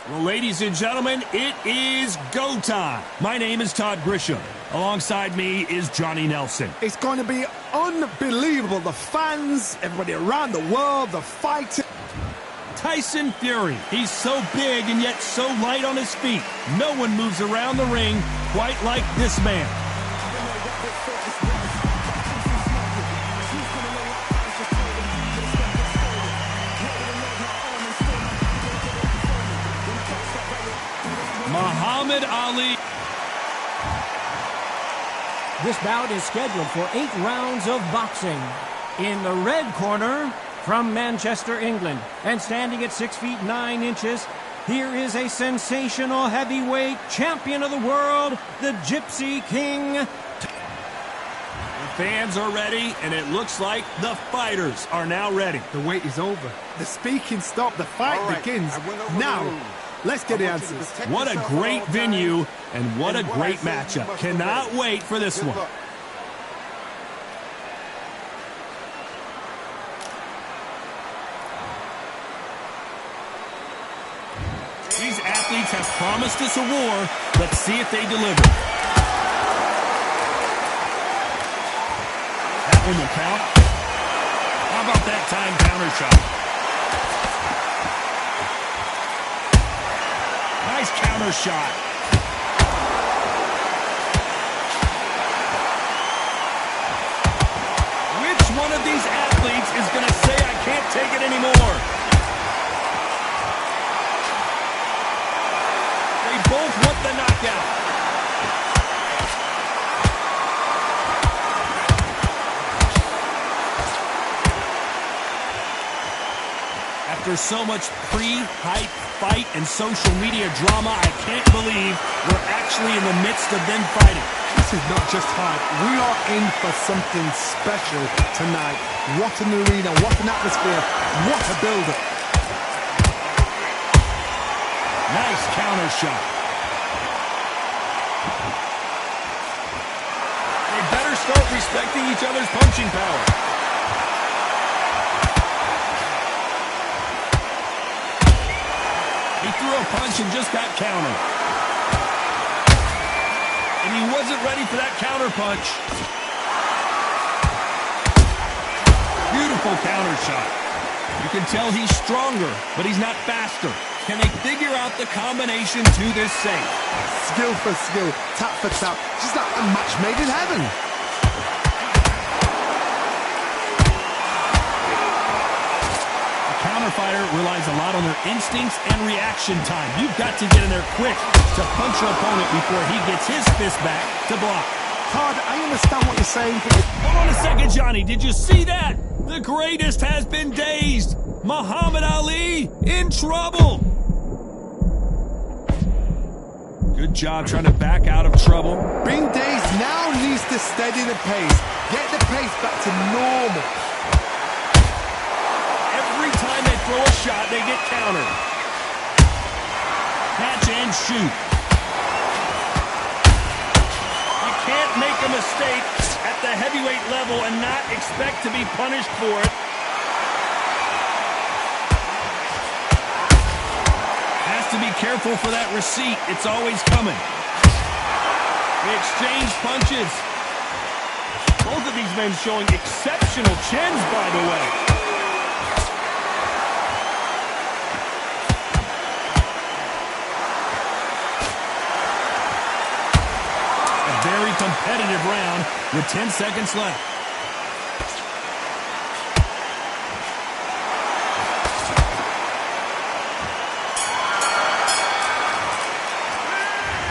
Well, ladies and gentlemen, it is go time. My name is Todd Grisham. Alongside me is Johnny Nelson. It's going to be unbelievable. The fans, everybody around the world, the fighting. Tyson Fury. He's so big and yet so light on his feet. No one moves around the ring quite like this man. Muhammad Ali. This bout is scheduled for 8 rounds of boxing. In the red corner, from Manchester, England, and standing at 6 feet 9 inches, here is a sensational heavyweight champion of the world, the Gypsy King. The fans are ready, and it looks like the fighters are now ready. The wait is over. The speaking stopped. The fight begins now. Let's get the answers. What a great venue, and what a great matchup. Cannot wait for this one. These athletes have promised us a war. Let's see if they deliver. That one will count. How about that time counter shot? Nice counter shot. Which one of these athletes is going to say, I can't take it anymore? They both want the knockout. After so much pre-hype fight and social media drama, I can't believe we're actually in the midst of them fighting. This is not just hype. We are in for something special tonight. What an arena, what an atmosphere, what a build-up. Nice counter shot. They better start respecting each other's punching power. He threw a punch and just got countered. And he wasn't ready for that counter punch. Beautiful counter shot. You can tell he's stronger, but he's not faster. Can they figure out the combination to this safe? Skill for skill, tap for tap. Just like a match made in heaven. Fighter relies a lot on their instincts and reaction time. You've got to get in there quick to punch your opponent before he gets his fist back to block. Todd, I understand what you're saying, but hold on a second, Johnny. Did you see that? The greatest has been dazed. Muhammad Ali in trouble. Good job trying to back out of trouble. Being dazed now needs to steady the pace. Get the pace back to normal. Every time they throw a shot, they get countered. Catch and shoot. You can't make a mistake at the heavyweight level and not expect to be punished for it. Has to be careful for that receipt. It's always coming. They exchange punches. Both of these men showing exceptional chins, by the way. Very competitive round with 10 seconds left.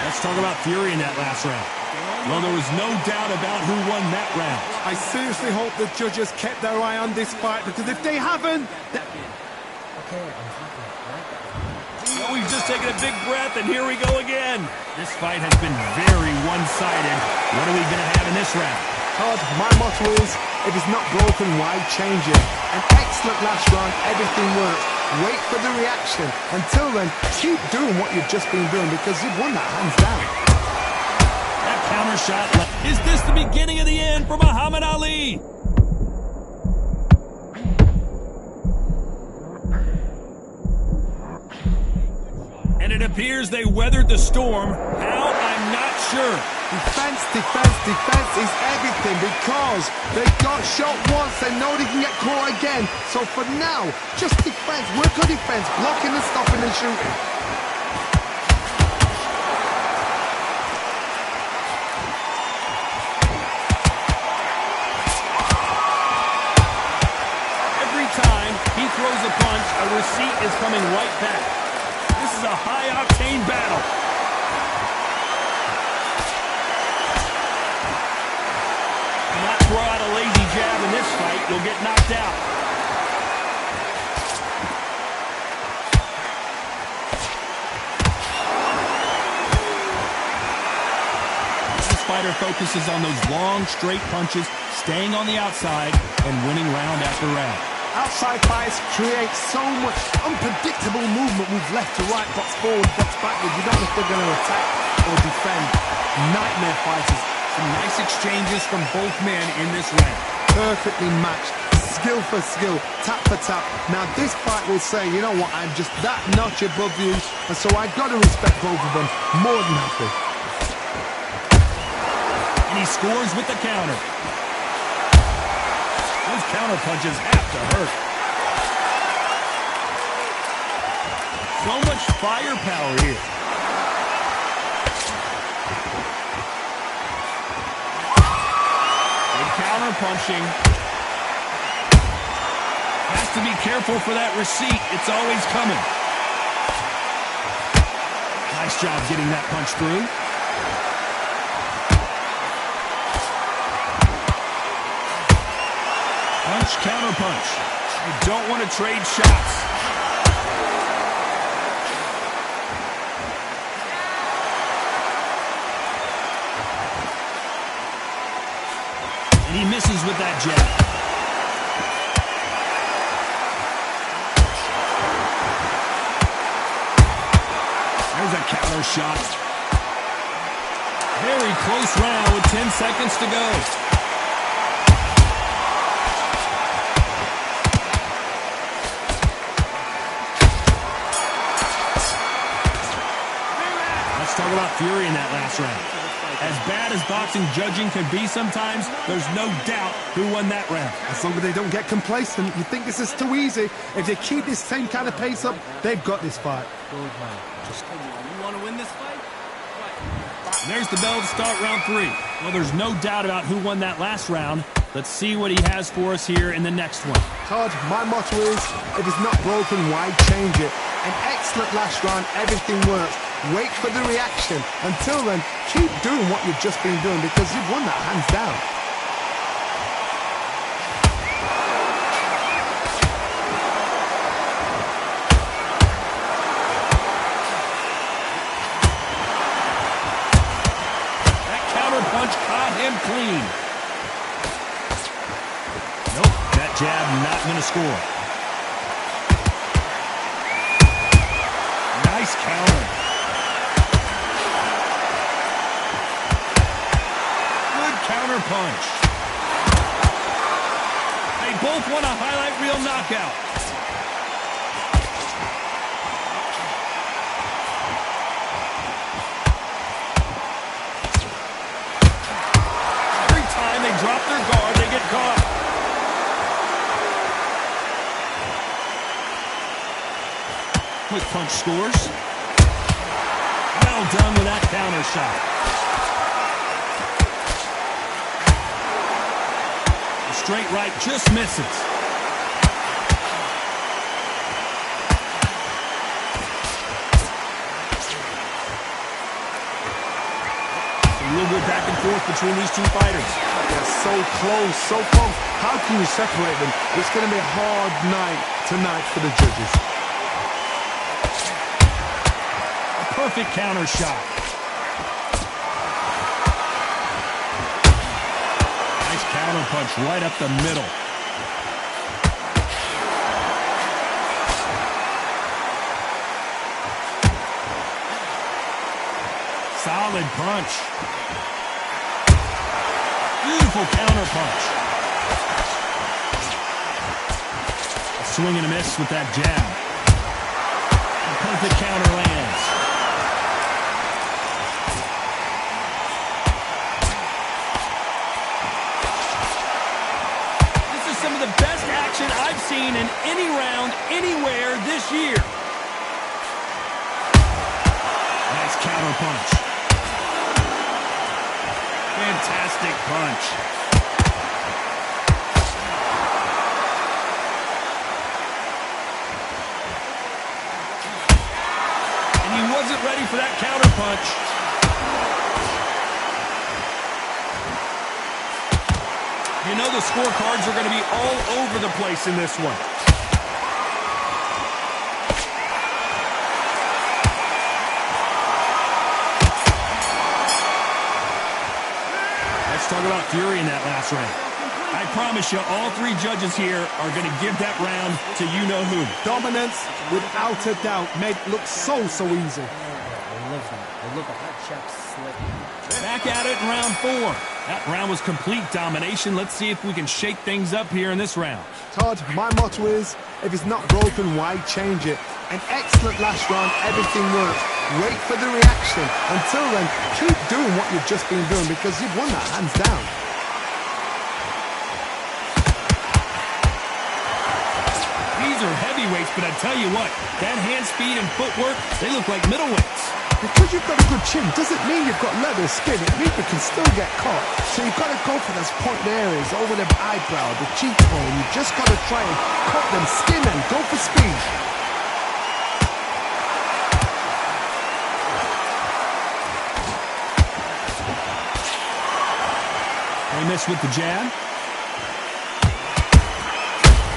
Let's talk about Fury in that last round. Well, there was no doubt about who won that round. I seriously hope the judges kept their eye on this fight, because if they haven't... Well, we've just taken a big breath, and here we go again. This fight has been very one-sided. What are we going to have in this round? Todd, my motto is, if it's not broken, why change it? An excellent last round, everything worked. Wait for the reaction. Until then, keep doing what you've just been doing, because you've won that hands down. That counter shot. Is this the beginning of the end for Muhammad Ali? And it appears they weathered the storm. How? I'm not sure. Defense, defense, defense is everything because they got shot once. They know they can get caught again. So for now, just defense. Work on defense. Blocking and stopping and shooting. Every time he throws a punch, a receipt is coming right back. This is a high-octane battle. Do not throw out a lazy jab in this fight. You'll get knocked out. This fighter focuses on those long, straight punches, staying on the outside, and winning round after round. Outside fights create so much unpredictable movement with left to right, box forward, box backward. You don't know if they're going to attack or defend. Nightmare fighters. Some nice exchanges from both men in this round. Perfectly matched. Skill for skill, tap for tap. Now this fight will say, you know what, I'm just that notch above you, and so I got to respect both of them more than happy. And he scores with the counter. Those counter punches have to hurt. So much firepower here. Good counter punching. Has to be careful for that receipt. It's always coming. Nice job getting that punch through. Punch, counter punch. You don't want to trade shots. And he misses with that jab. There's a counter shot. Very close round with 10 seconds to go. Talk about fury in that last round. As bad as boxing judging can be sometimes, there's no doubt who won that round. As long as they don't get complacent, you think this is too easy. If they keep this same kind of pace up, they've got this fight. You want to win this fight? There's the bell to start round 3. Well, there's no doubt about who won that last round. Let's see what he has for us here in the next one. Todd, my motto is, if it's not broken, why change it? An excellent last round, everything works. Wait for the reaction. Until then, keep doing what you've just been doing because you've won that hands down. That counter punch caught him clean. Nope, that jab not going to score. Nice counter. Counter punch. They both want a highlight reel knockout. Every time they drop their guard, they get caught. Quick punch scores. Well done with that counter shot. Straight right just misses. A real good back and forth between these two fighters. They're so close, so close. How can you separate them? It's going to be a hard night tonight for the judges. A perfect counter shot. Counter punch right up the middle. Solid punch. Beautiful counter punch. A swing and a miss with that jab. A perfect counter lands. counter punch. Fantastic punch. And he wasn't ready for that counter punch. You know the scorecards are going to be all over the place in this one. Let's talk about fury in that last round. I promise you, all three judges here are going to give that round to you-know-who. Dominance, without a doubt, made it look so easy. Back at it in round 4. That round was complete domination. Let's see if we can shake things up here in this round. Todd, my motto is, if it's not broken, why change it? An excellent last round, everything works. Wait for the reaction. Until then, keep doing what you've just been doing because you've won that hands down. These are heavyweights, but I tell you what, that hand speed and footwork, they look like middleweights. Because you've got a good chin doesn't mean you've got leather skin. It means you can still get caught. So you've got to go for those point areas, over the eyebrow, the cheekbone. You've just got to try and cut them skin and go for speed. They miss with the jab.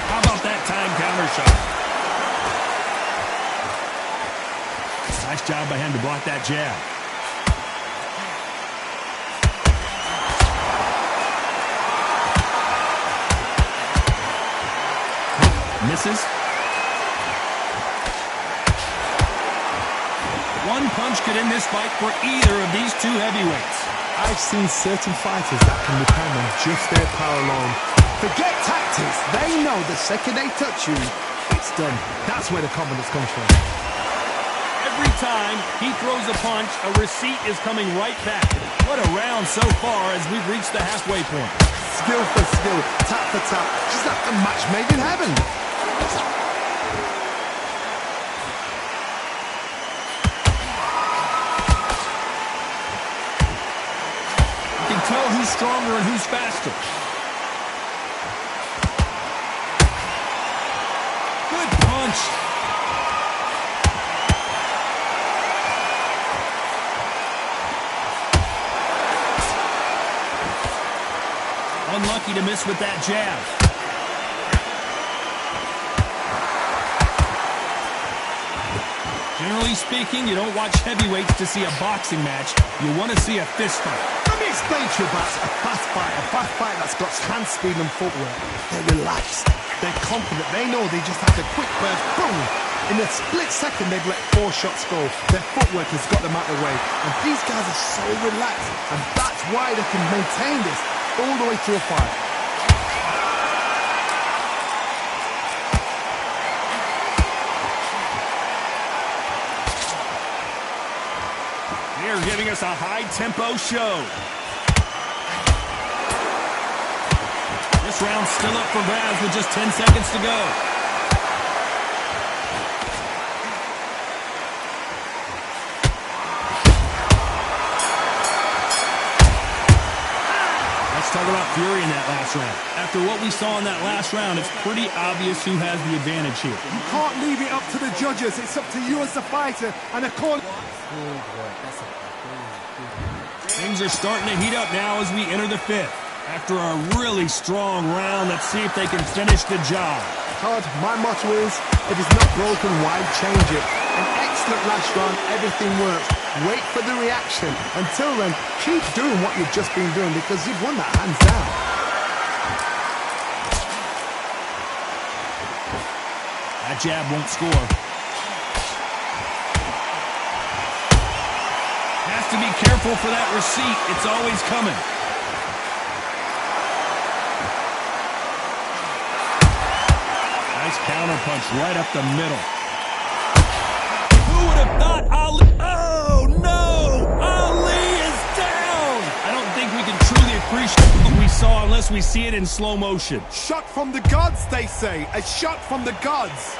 How about that time counter shot? Nice job by him to block that jab. Misses. One punch could end this fight for either of these two heavyweights. I've seen certain fighters that can depend on just their power alone. Forget tactics. They know the second they touch you, it's done. That's where the confidence comes from. Every time he throws a punch, a receipt is coming right back. What a round so far as we've reached the halfway point. Skill for skill, tap for tap, just like a match made in heaven. You can tell who's stronger and who's faster. Good punch. Unlucky to miss with that jab. Generally speaking, you don't watch heavyweights to see a boxing match. You want to see a fist fight. Let me explain to you about a fast fight that's got hand speed and footwork. They're relaxed. They're confident. They know they just have the quick burst. Boom! In a split second, they've let 4 shots go. Their footwork has got them out of the way. And these guys are so relaxed. And that's why they can maintain this all the way through a fight. They're giving us a high-tempo show. This round's still up for grabs with just 10 seconds to go. Talk about fury in that last round. After what we saw in that last round, it's pretty obvious who has the advantage here. You can't leave it up to the judges. It's up to you as the fighter and a corner. Things are starting to heat up now as we enter the 5th. After a really strong round, let's see if they can finish the job. Todd, my motto is, if it's not broken, why change it? An excellent last round, everything works. Wait for the reaction. Until then, keep doing what you've just been doing because you've won that hands down. That jab won't score. Has to be careful for that receipt. It's always coming. Nice counter punch right up the middle. Who would have thought Ali... Oh, no! Ali is down! I don't think we can truly appreciate what we saw unless we see it in slow motion. Shot from the gods, they say. A shot from the gods.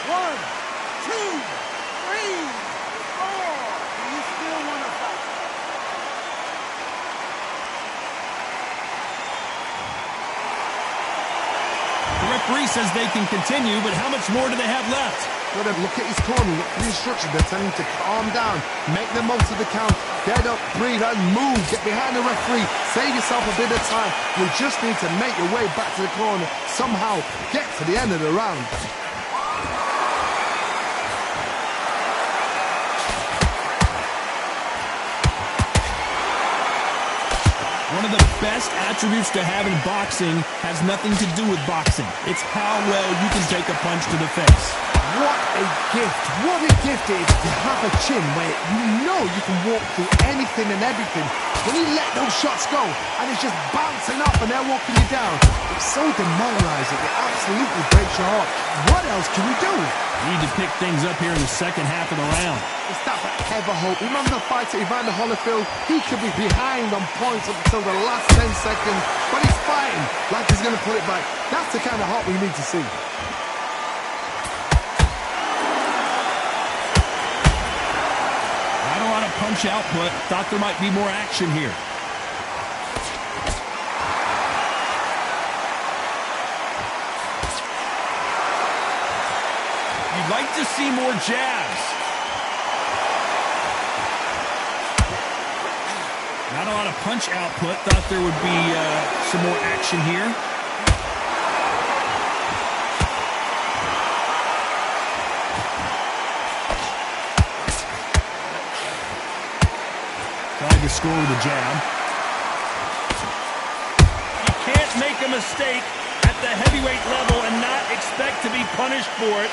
1, 2, 3. says they can continue, but how much more do they have left? Got to look at his corner, look for the instructions. They're telling him to calm down, make the most of the count, get up, breathe, and move. Get behind the referee, save yourself a bit of time. You just need to make your way back to the corner, somehow get to the end of the round. One of the best attributes to have in boxing has nothing to do with boxing. It's how well you can take a punch to the face. What a gift. What a gift it is to have a chin where you know you can walk through anything and everything. When you let those shots go and it's just bouncing up and they're walking you down, it's so demoralizing. It absolutely breaks your heart. What else can we do? Need to pick things up here in the second half of the round. Is that ever hope? Remember the fight at Evander Holyfield? He could be behind on points up until the last 10 seconds, but he's fighting like he's going to pull it back. That's the kind of heart we need to see. Not a lot of punch output. Thought there might be more action here. You'd like to see more jabs. Not a lot of punch output. Thought there would be some more action here. Tried to score with a jab. You can't make a mistake at the heavyweight level and not expect to be punished for it.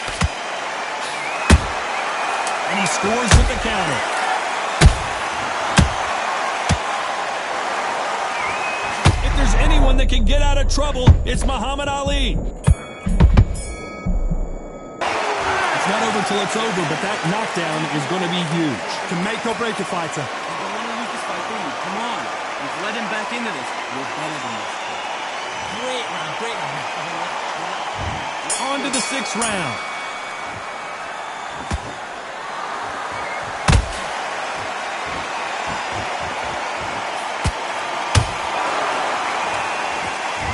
And he scores with the counter. If there's anyone that can get out of trouble, it's Muhammad Ali. It's not over till it's over, but that knockdown is going to be huge. Can make or break a fighter. You don't want to lose this fight, do you? Come on. You've led him back into this. You're better than this. Great round, great round. On to the sixth round.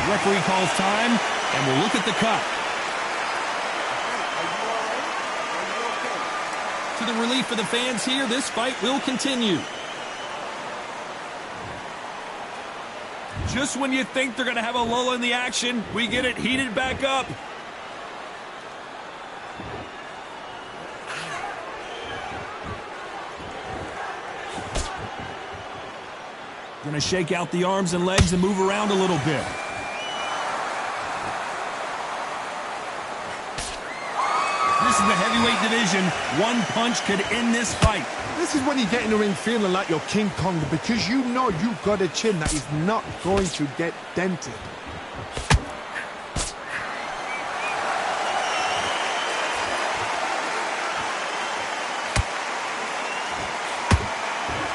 Referee calls time, and we'll look at the cut. To the relief of the fans here, this fight will continue. Just when you think they're going to have a lull in the action, we get it heated back up. Going to shake out the arms and legs and move around a little bit. This is the heavyweight division. One punch could end this fight. This is when you get in the ring feeling like you're King Kong because you know you've got a chin that is not going to get dented.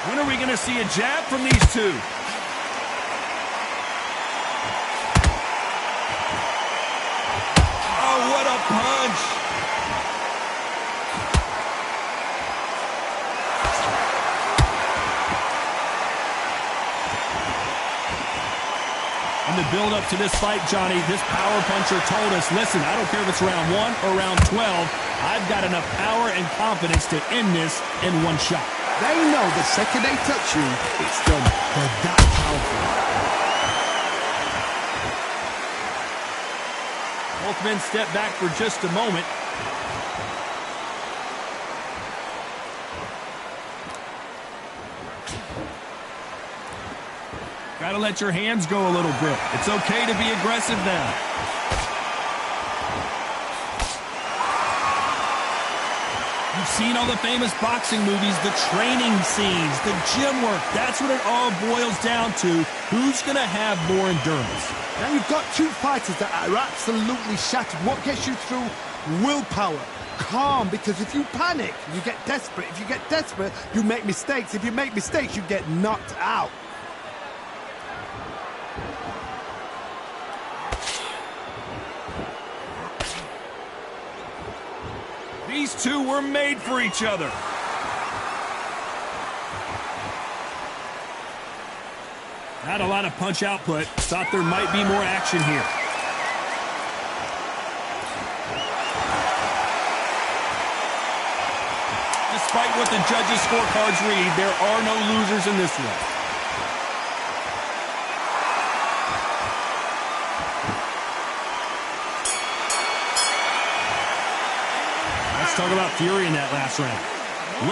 When are we going to see a jab from these two? Oh, what a punch! In the build-up to this fight, Johnny, this power puncher told us, listen, I don't care if it's round 1 or round 12, I've got enough power and confidence to end this in one shot. They know the second they touch you, it's done. They're that powerful. Both men step back for just a moment. Got to let your hands go a little bit. It's okay to be aggressive now. You've seen all the famous boxing movies, the training scenes, the gym work. That's what it all boils down to. Who's going to have more endurance? Now you've got two fighters that are absolutely shattered. What gets you through? Willpower. Calm, because if you panic, you get desperate. If you get desperate, you make mistakes. If you make mistakes, you get knocked out. These two were made for each other. Not a lot of punch output. Thought there might be more action here. Despite what the judges' scorecards read, there are no losers in this one. Let's talk about Fury in that last round.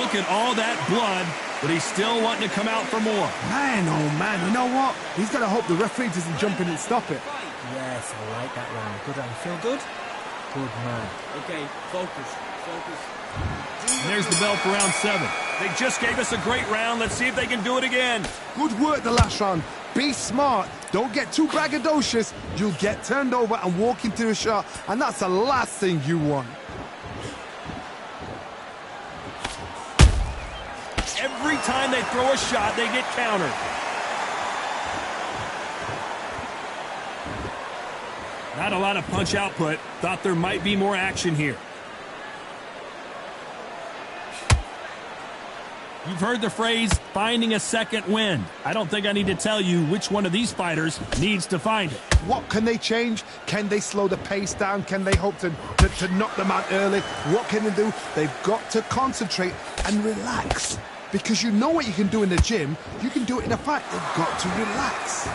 Look at all that blood, but he's still wanting to come out for more. Man, oh man, you know what? He's got to hope the referee doesn't jump in and stop it. Yes, I like that round. Good round. Feel good? Good man. Okay, focus. And there's the bell for round 7. They just gave us a great round. Let's see if they can do it again. Good work the last round. Be smart. Don't get too braggadocious. You'll get turned over and walk into a shot, and that's the last thing you want. Every time they throw a shot, they get countered. Not a lot of punch output. Thought there might be more action here. You've heard the phrase, finding a second wind. I don't think I need to tell you which one of these fighters needs to find it. What can they change? Can they slow the pace down? Can they hope to knock them out early? What can they do? They've got to concentrate and relax. Because you know what you can do in the gym, you can do it in a fight. They've got to relax.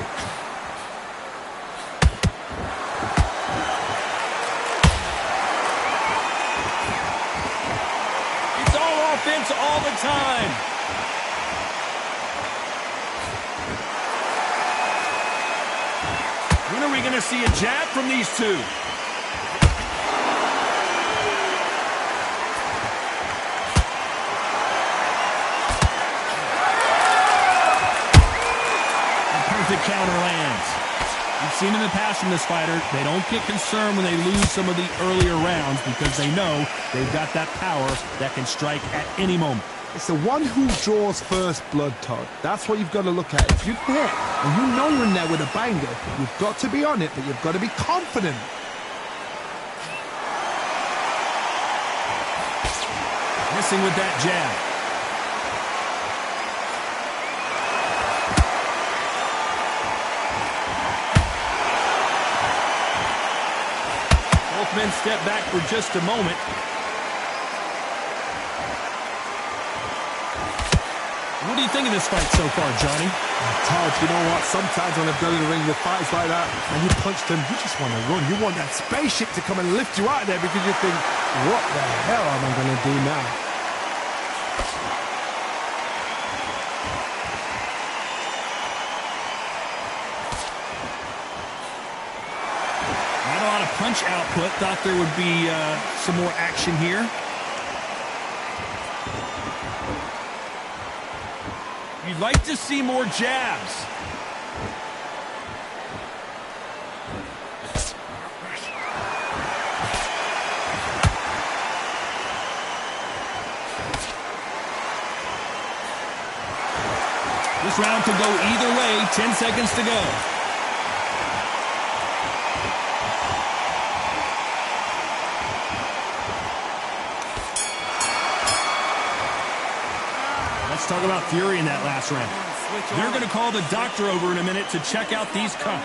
It's all offense all the time. When are we going to see a jab from these two? The counter lands. You've seen in the past from this fighter, they don't get concerned when they lose some of the earlier rounds because they know they've got that power that can strike at any moment. It's the one who draws first blood, Todd. That's what you've got to look at. If you're there and you know you're in there with a banger, you've got to be on it, but you've got to be confident. Missing with that jab. Both men step back for just a moment. What do you think of this fight so far, Johnny? Todd, you know what? Sometimes when I've gone in the ring with fights like that and you punch them, you just want to run. You want that spaceship to come and lift you out of there because you think, what the hell am I going to do now? Not a lot of punch output. Thought there would be some more action here. You'd like to see more jabs. This round could go either way. 10 seconds to go. Let's talk about Fury in that last round. They're going to call the doctor over in a minute to check out these cuts.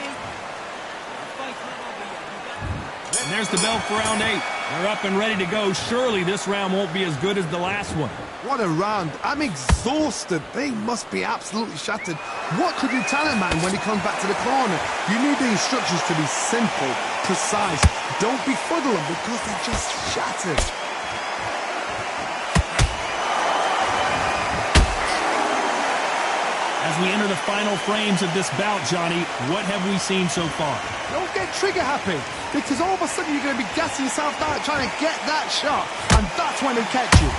And there's the bell for round 8. They're up and ready to go. Surely this round won't be as good as the last one. What a round. I'm exhausted. They must be absolutely shattered. What could you tell a man when he comes back to the corner? You need the instructions to be simple, precise. Don't befuddle them because they're just shattered. As we enter the final frames of this bout, Johnny, what have we seen so far? Don't get trigger happy, because all of a sudden you're going to be gassing yourself out trying to get that shot, and that's when they catch you.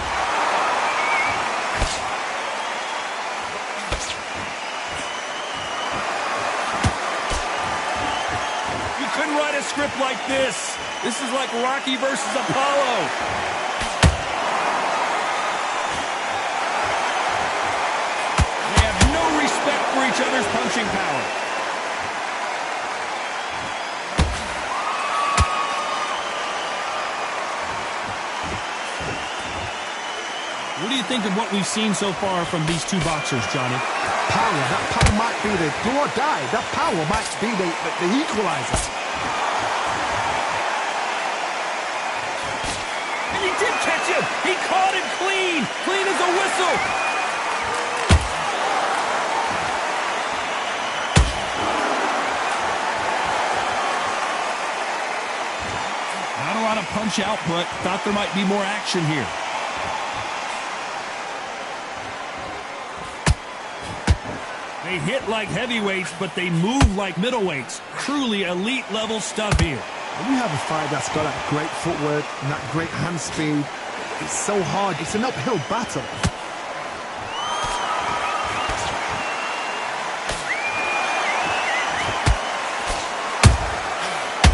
You couldn't write a script like this. This is like Rocky versus Apollo. Respect for each other's punching power. What do you think of what we've seen so far from these two boxers, Johnny? Power. That power might be the do or die. That power might be the equalizer. And he did catch him. He caught him clean. Clean as a whistle. Not a lot of punch output. Thought there might be more action here. They hit like heavyweights, but they move like middleweights. Truly elite level stuff here. When you have a fight that's got that great footwork and that great hand speed, it's so hard. It's an uphill battle.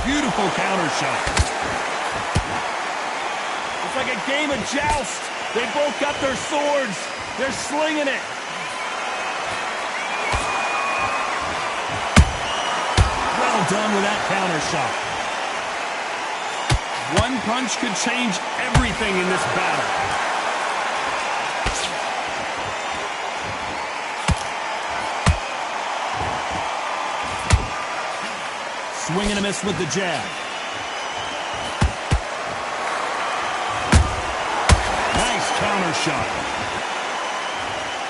Beautiful counter shot. It's like a game of joust. They both got their swords. They're slinging it. Well done with that counter shot. One punch could change everything in this battle. Swing and a miss with the jab. Nice counter shot.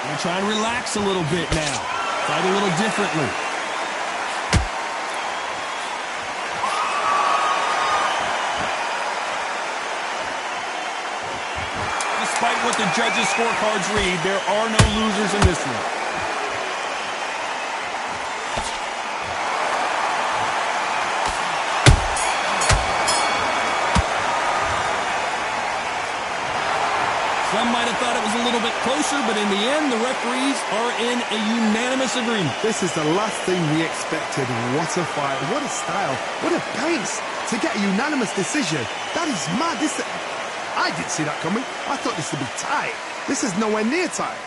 Gonna try and relax a little bit now. Fight a little differently. Despite what the judges' scorecards read, there are no losers in this one. Some might have thought it was a little bit closer, but in the end, the referees are in a unanimous agreement. This is the last thing we expected. What a fight, what a style, what a pace to get a unanimous decision. That is mad. I didn't see that coming. I thought this would be tight. This is nowhere near tight.